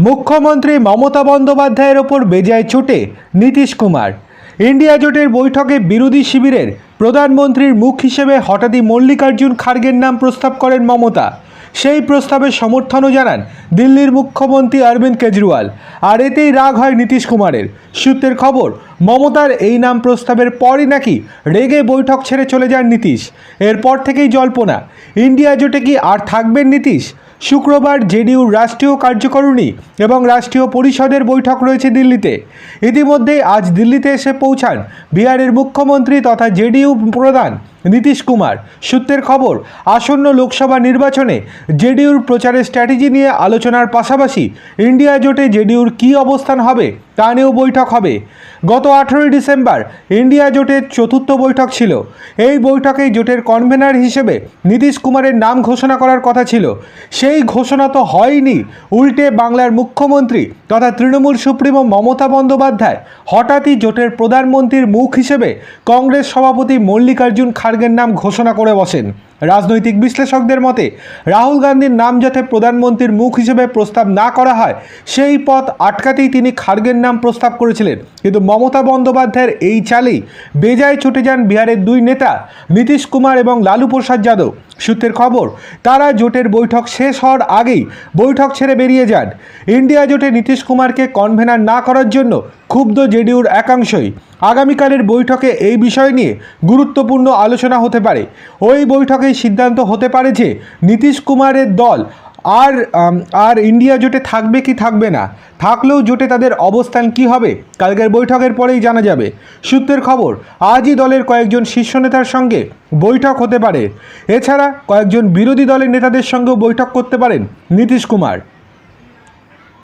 মুখ্যমন্ত্রী মমতা বন্দ্যোপাধ্যায়ের ওপর বেজায় চোটে নীতিশ কুমার। ইন্ডিয়া জোটের বৈঠকে বিরোধী শিবিরের প্রধানমন্ত্রীর মুখ হিসেবে হঠাৎই মল্লিকার্জুন খার্গের নাম প্রস্তাব করেন মমতা। সেই প্রস্তাবে সমর্থনও জানান দিল্লির মুখ্যমন্ত্রী অরবিন্দ কেজরিওয়াল। আর এতেই রাগ হয় নীতিশ কুমারের। সূত্রের খবর, মমতার এই নাম প্রস্তাবের পরই নাকি রেগে বৈঠক ছেড়ে চলে যান নীতিশ। এরপর থেকেই জল্পনা, ইন্ডিয়া জোটে কি আর থাকবেন নীতিশ। শুক্রবার জেডিইউর রাষ্ট্রীয় কার্যকারিণী এবং রাষ্ট্রীয় পরিষদের বৈঠক রয়েছে দিল্লিতে। ইতিমধ্যেই আজ দিল্লিতে এসে পৌঁছান বিহারের মুখ্যমন্ত্রী তথা জেডিইউ প্রধান নীতিশ কুমার। সূত্রের খবর, আসন্ন লোকসভা নির্বাচনে জেডিইউর প্রচারের স্ট্র্যাটেজি নিয়ে আলোচনার পাশাপাশি ইন্ডিয়া জোটে জেডিইউর কী অবস্থান হবে তা নিয়েও বৈঠক হবে। গত 18 ডিসেম্বর ইন্ডিয়া জোটের চতুর্থ বৈঠক ছিল। এই বৈঠকেই জোটের কনভেনার হিসেবে নীতিশ কুমারের নাম ঘোষণা করার কথা ছিল। সেই ঘোষণা তো হয়নি, উল্টে বাংলার মুখ্যমন্ত্রী তথা তৃণমূল সুপ্রিমো মমতা বন্দ্যোপাধ্যায় হঠাৎই জোটের প্রধানমন্ত্রীর মুখ হিসেবে কংগ্রেস সভাপতি মল্লিকার্জুন খার্গের নাম ঘোষণা করে বসেন। রাজনৈতিক বিশ্লেষকদের মতে রাহুল গান্ধীর নাম যাতে প্রধানমন্ত্রীর মুখ হিসেবে প্রস্তাব না করা হয় সেই পথ আটকাতেই তিনি খার্গের নাম প্রস্তাব করেছিলেন। কিন্তু মমতা বন্দ্যোপাধ্যায়ের এই চালেই বেজায় ছুটে যান বিহারের দুই নেতা নীতিশ কুমার এবং লালু প্রসাদ যাদব। সূত্রের খবর, তারা জোটের বৈঠক শেষ হওয়ার আগেই বৈঠক ছেড়ে বেরিয়ে যান। ইন্ডিয়া জোটে নীতিশ কুমারকে কনভেনার না করার জন্য ক্ষুব্ধ জেডিইউর একাংশই। আগামীকালের বৈঠকে এই বিষয় নিয়ে গুরুত্বপূর্ণ আলোচনা হতে পারে। ওই বৈঠকেই সিদ্ধান্ত হতে পারে যে নীতিশ কুমারের দল আর ইন্ডিয়া জোটে থাকবে কি থাকবে না, থাকলেও জোটে তাদের অবস্থান কি হবে কালকের বৈঠকের পরেই জানা যাবে। সূত্রের খবর, আজই দলের কয়েকজন শীর্ষ নেতার সঙ্গে বৈঠক হতে পারে। এছাড়া কয়েকজন বিরোধী দলের নেতাদের সঙ্গেও বৈঠক করতে পারেন নীতিশ কুমার।